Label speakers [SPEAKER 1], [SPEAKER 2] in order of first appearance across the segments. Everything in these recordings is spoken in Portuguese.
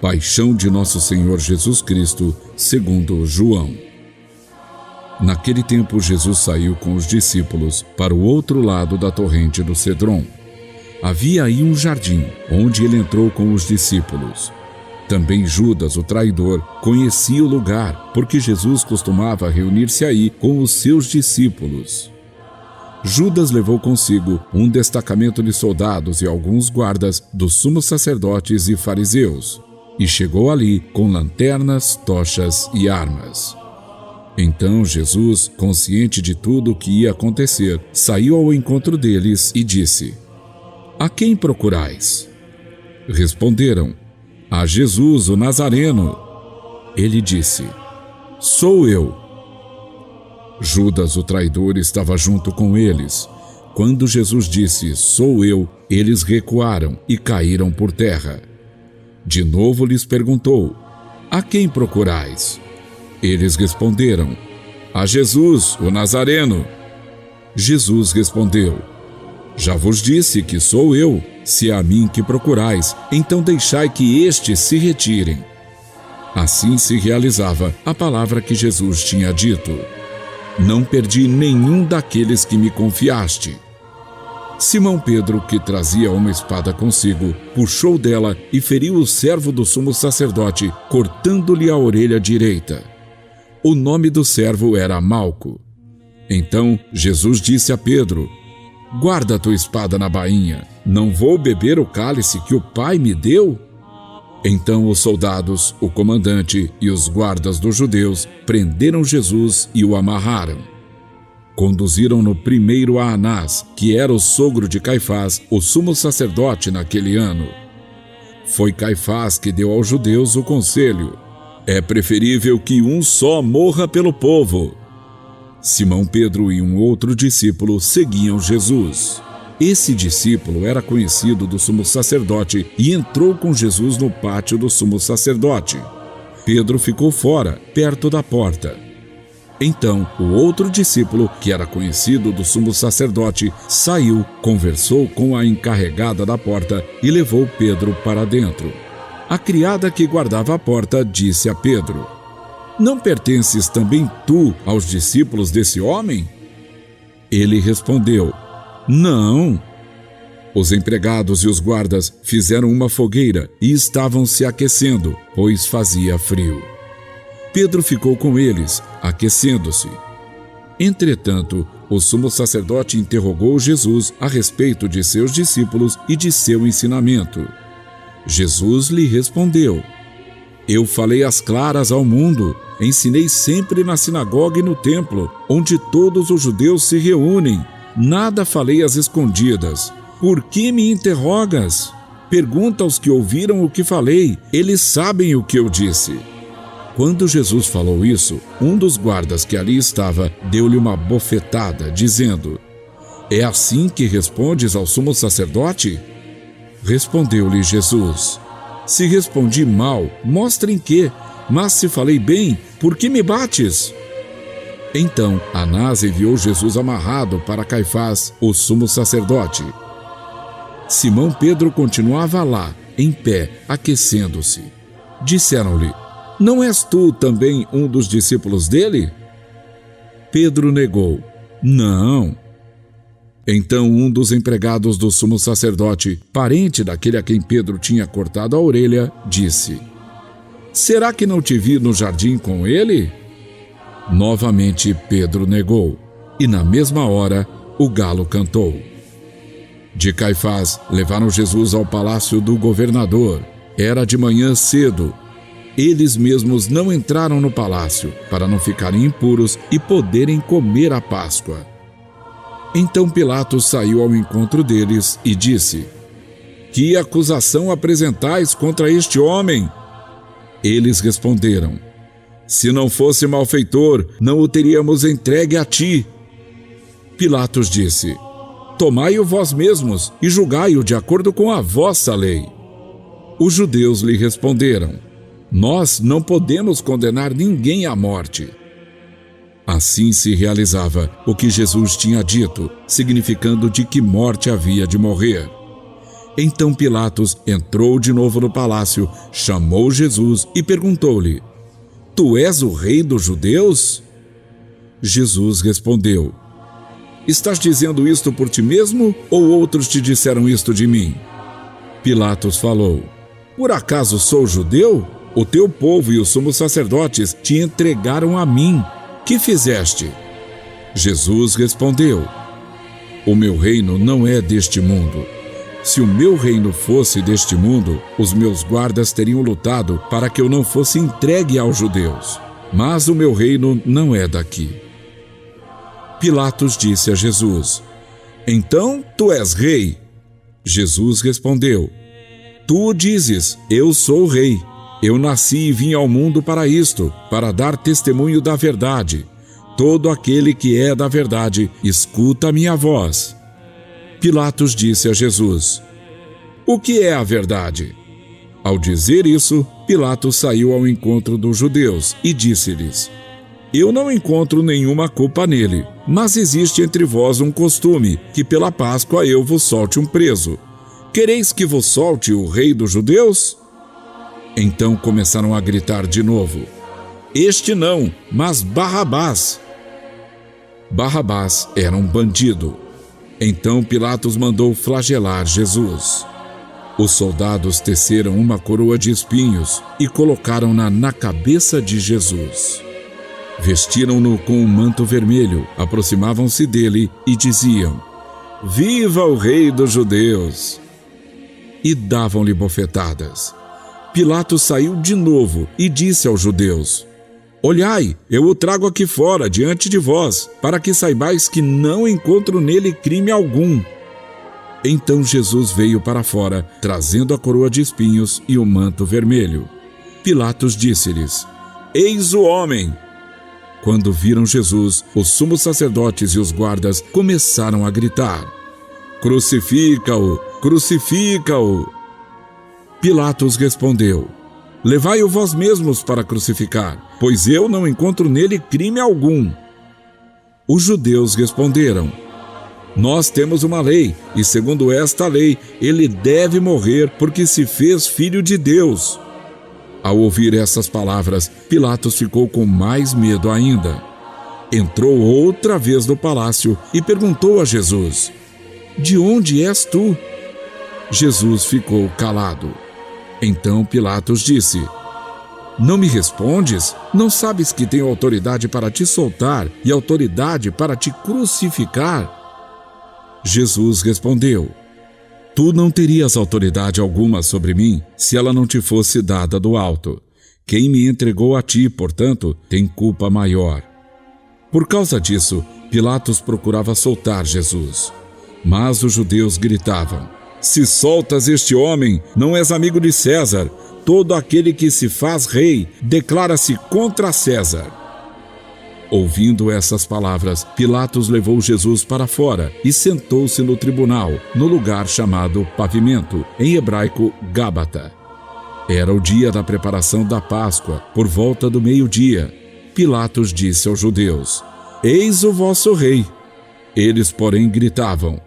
[SPEAKER 1] Paixão de Nosso Senhor Jesus Cristo, segundo João. Naquele tempo, Jesus saiu com os discípulos para o outro lado da torrente do Cedron. Havia aí um jardim, onde ele entrou com os discípulos. Também Judas, o traidor, conhecia o lugar, porque Jesus costumava reunir-se aí com os seus discípulos. Judas levou consigo um destacamento de soldados e alguns guardas dos sumos sacerdotes e fariseus, e chegou ali com lanternas, tochas e armas. Então Jesus, consciente de tudo o que ia acontecer, saiu ao encontro deles e disse: A quem procurais? Responderam: A Jesus, o Nazareno. Ele disse: Sou eu. Judas, o traidor, estava junto com eles. Quando Jesus disse: Sou eu, eles recuaram e caíram por terra. De novo lhes perguntou: A quem procurais? Eles responderam: A Jesus, o Nazareno. Jesus respondeu: Já vos disse que sou eu. Se é a mim que procurais, então deixai que estes se retirem. Assim se realizava a palavra que Jesus tinha dito: Não perdi nenhum daqueles que me confiaste. Simão Pedro, que trazia uma espada consigo, puxou dela e feriu o servo do sumo sacerdote, cortando-lhe a orelha direita. O nome do servo era Malco. Então Jesus disse a Pedro: Guarda a tua espada na bainha. Não vou beber o cálice que o Pai me deu? Então os soldados, o comandante e os guardas dos judeus prenderam Jesus e o amarraram. Conduziram-no primeiro a Anás, que era o sogro de Caifás, o sumo sacerdote naquele ano. Foi Caifás que deu aos judeus o conselho: É preferível que um só morra pelo povo. Simão Pedro e um outro discípulo seguiam Jesus. Esse discípulo era conhecido do sumo sacerdote e entrou com Jesus no pátio do sumo sacerdote. Pedro ficou fora, perto da porta. Então, o outro discípulo, que era conhecido do sumo sacerdote, saiu, conversou com a encarregada da porta e levou Pedro para dentro. A criada que guardava a porta disse a Pedro: Não pertences também tu aos discípulos desse homem? Ele respondeu: Não. Os empregados e os guardas fizeram uma fogueira e estavam se aquecendo, pois fazia frio. Pedro ficou com eles, aquecendo-se. Entretanto, o sumo sacerdote interrogou Jesus a respeito de seus discípulos e de seu ensinamento. Jesus lhe respondeu: Eu falei às claras ao mundo, ensinei sempre na sinagoga e no templo, onde todos os judeus se reúnem. Nada falei às escondidas. Por que me interrogas? Pergunta aos que ouviram o que falei, eles sabem o que eu disse. Quando Jesus falou isso, um dos guardas que ali estava deu-lhe uma bofetada, dizendo: É assim que respondes ao sumo sacerdote? Respondeu-lhe Jesus: Se respondi mal, mostra em quê, mas se falei bem, por que me bates? Então Anás enviou Jesus amarrado para Caifás, o sumo sacerdote. Simão Pedro continuava lá, em pé, aquecendo-se. Disseram-lhe: Não és tu também um dos discípulos dele? Pedro negou: Não. Então um dos empregados do sumo sacerdote, parente daquele a quem Pedro tinha cortado a orelha, disse: Será que não te vi no jardim com ele? Novamente Pedro negou, e na mesma hora o galo cantou. De Caifás levaram Jesus ao palácio do governador. Era de manhã cedo. Eles mesmos não entraram no palácio, para não ficarem impuros e poderem comer a Páscoa. Então Pilatos saiu ao encontro deles e disse: Que acusação apresentais contra este homem? Eles responderam: Se não fosse malfeitor, não o teríamos entregue a ti. Pilatos disse: Tomai-o vós mesmos e julgai-o de acordo com a vossa lei. Os judeus lhe responderam: Nós não podemos condenar ninguém à morte. Assim se realizava o que Jesus tinha dito, significando de que morte havia de morrer. Então Pilatos entrou de novo no palácio, chamou Jesus e perguntou-lhe: Tu és o rei dos judeus? Jesus respondeu: Estás dizendo isto por ti mesmo, ou outros te disseram isto de mim? Pilatos falou: Por acaso sou judeu? O teu povo e os sumos sacerdotes te entregaram a mim. Que fizeste? Jesus respondeu: O meu reino não é deste mundo. Se o meu reino fosse deste mundo, os meus guardas teriam lutado para que eu não fosse entregue aos judeus. Mas o meu reino não é daqui. Pilatos disse a Jesus: Então tu és rei? Jesus respondeu: Tu o dizes, eu sou o rei. Eu nasci e vim ao mundo para isto, para dar testemunho da verdade. Todo aquele que é da verdade, escuta a minha voz. Pilatos disse a Jesus: O que é a verdade? Ao dizer isso, Pilatos saiu ao encontro dos judeus e disse-lhes: Eu não encontro nenhuma culpa nele, mas existe entre vós um costume, que pela Páscoa eu vos solte um preso. Quereis que vos solte o rei dos judeus? Então começaram a gritar de novo: Este não, mas Barrabás. Barrabás era um bandido. Então Pilatos mandou flagelar Jesus. Os soldados teceram uma coroa de espinhos e colocaram-na na cabeça de Jesus. Vestiram-no com um manto vermelho, aproximavam-se dele e diziam: Viva o rei dos judeus! E davam-lhe bofetadas. Pilatos saiu de novo e disse aos judeus: Olhai, eu o trago aqui fora, diante de vós, para que saibais que não encontro nele crime algum. Então Jesus veio para fora, trazendo a coroa de espinhos e o manto vermelho. Pilatos disse-lhes: Eis o homem! Quando viram Jesus, os sumos sacerdotes e os guardas começaram a gritar: Crucifica-o! Crucifica-o! Pilatos respondeu: Levai-o vós mesmos para crucificar, pois eu não encontro nele crime algum. Os judeus responderam: Nós temos uma lei, e segundo esta lei, ele deve morrer porque se fez filho de Deus. Ao ouvir essas palavras, Pilatos ficou com mais medo ainda. Entrou outra vez no palácio e perguntou a Jesus: De onde és tu? Jesus ficou calado. Então Pilatos disse: Não me respondes? Não sabes que tenho autoridade para te soltar e autoridade para te crucificar? Jesus respondeu: Tu não terias autoridade alguma sobre mim se ela não te fosse dada do alto. Quem me entregou a ti, portanto, tem culpa maior. Por causa disso, Pilatos procurava soltar Jesus. Mas os judeus gritavam: Se soltas este homem, não és amigo de César. Todo aquele que se faz rei declara-se contra César. Ouvindo essas palavras, Pilatos levou Jesus para fora e sentou-se no tribunal, no lugar chamado Pavimento, em hebraico Gábata. Era o dia da preparação da Páscoa, por volta do meio-dia. Pilatos disse aos judeus: Eis o vosso rei. Eles, porém, gritavam: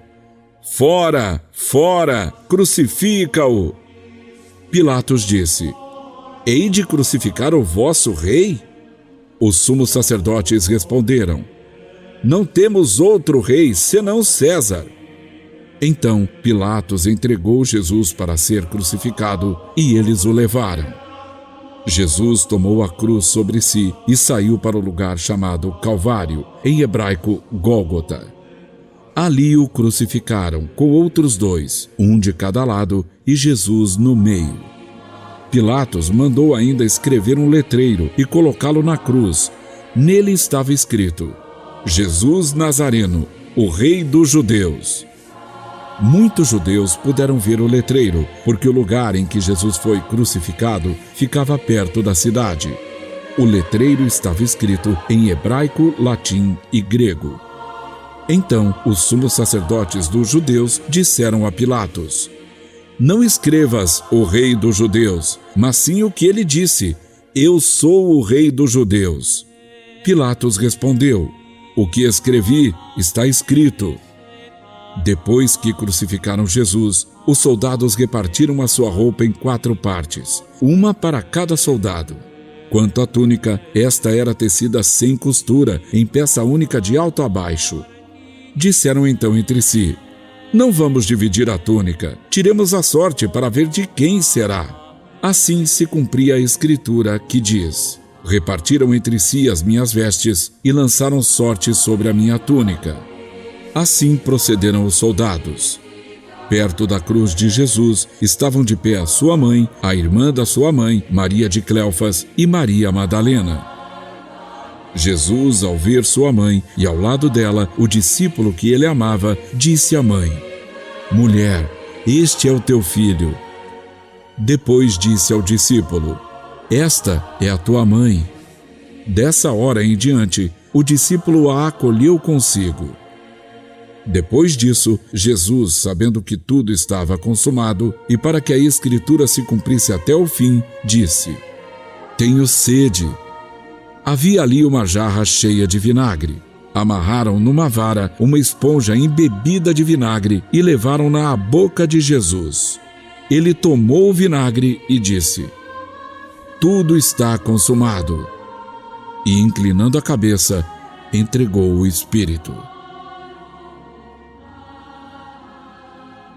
[SPEAKER 1] Fora! Fora! Crucifica-o! Pilatos disse: Hei de crucificar o vosso rei? Os sumos sacerdotes responderam: Não temos outro rei senão César. Então Pilatos entregou Jesus para ser crucificado e eles o levaram. Jesus tomou a cruz sobre si e saiu para o lugar chamado Calvário, em hebraico Gólgota. Ali o crucificaram, com outros dois, um de cada lado, e Jesus no meio. Pilatos mandou ainda escrever um letreiro e colocá-lo na cruz. Nele estava escrito: Jesus Nazareno, o Rei dos Judeus. Muitos judeus puderam ver o letreiro, porque o lugar em que Jesus foi crucificado ficava perto da cidade. O letreiro estava escrito em hebraico, latim e grego. Então, os sumos sacerdotes dos judeus disseram a Pilatos: Não escrevas o rei dos judeus, mas sim o que ele disse: Eu sou o rei dos judeus. Pilatos respondeu: O que escrevi está escrito. Depois que crucificaram Jesus, os soldados repartiram a sua roupa em 4 partes, uma para cada soldado. Quanto à túnica, esta era tecida sem costura, em peça única de alto a baixo. Disseram então entre si: não vamos dividir a túnica, tiremos a sorte para ver de quem será. Assim se cumpria a escritura que diz: repartiram entre si as minhas vestes e lançaram sorte sobre a minha túnica. Assim procederam os soldados. Perto da cruz de Jesus estavam de pé a sua mãe, a irmã da sua mãe, Maria de Cleofas, e Maria Madalena. Jesus, ao ver sua mãe e ao lado dela o discípulo que ele amava, disse à mãe: mulher, este é o teu filho. Depois disse ao discípulo: esta é a tua mãe. Dessa hora em diante, o discípulo a acolheu consigo. Depois disso, Jesus, sabendo que tudo estava consumado, e para que a Escritura se cumprisse até o fim, disse: tenho sede. Havia ali uma jarra cheia de vinagre. Amarraram numa vara uma esponja embebida de vinagre e levaram-na à boca de Jesus. Ele tomou o vinagre e disse: tudo está consumado. E, inclinando a cabeça, entregou o Espírito.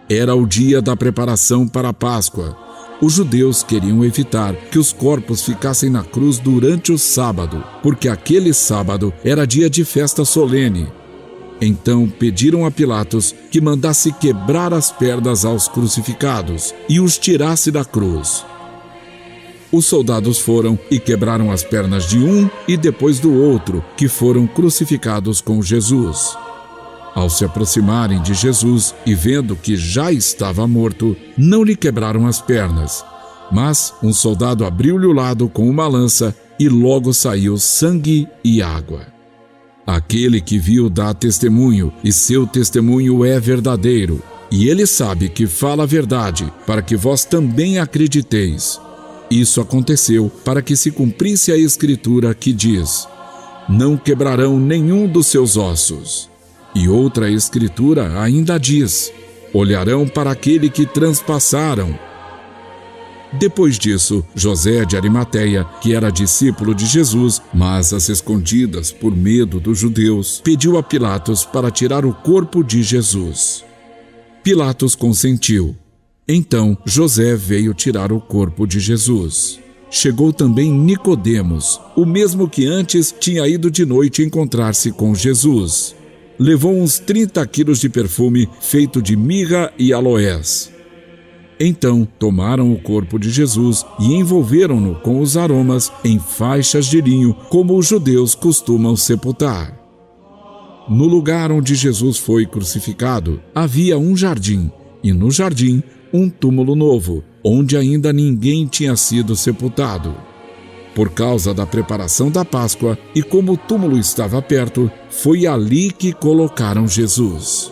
[SPEAKER 1] Era o dia da preparação para a Páscoa. Os judeus queriam evitar que os corpos ficassem na cruz durante o sábado, porque aquele sábado era dia de festa solene. Então pediram a Pilatos que mandasse quebrar as pernas aos crucificados e os tirasse da cruz. Os soldados foram e quebraram as pernas de um e depois do outro, que foram crucificados com Jesus. Ao se aproximarem de Jesus e vendo que já estava morto, não lhe quebraram as pernas. Mas um soldado abriu-lhe o lado com uma lança e logo saiu sangue e água. Aquele que viu dá testemunho, e seu testemunho é verdadeiro. E ele sabe que fala a verdade, para que vós também acrediteis. Isso aconteceu para que se cumprisse a Escritura que diz: não quebrarão nenhum dos seus ossos. E outra Escritura ainda diz: olharão para aquele que transpassaram. Depois disso, José de Arimateia, que era discípulo de Jesus, mas às escondidas por medo dos judeus, pediu a Pilatos para tirar o corpo de Jesus. Pilatos consentiu. Então José veio tirar o corpo de Jesus. Chegou também Nicodemos, o mesmo que antes tinha ido de noite encontrar-se com Jesus. Levou uns 30 quilos de perfume feito de mirra e aloés. Então tomaram o corpo de Jesus e envolveram-no com os aromas em faixas de linho, como os judeus costumam sepultar. No lugar onde Jesus foi crucificado, havia um jardim, e no jardim um túmulo novo, onde ainda ninguém tinha sido sepultado. Por causa da preparação da Páscoa e como o túmulo estava perto, foi ali que colocaram Jesus.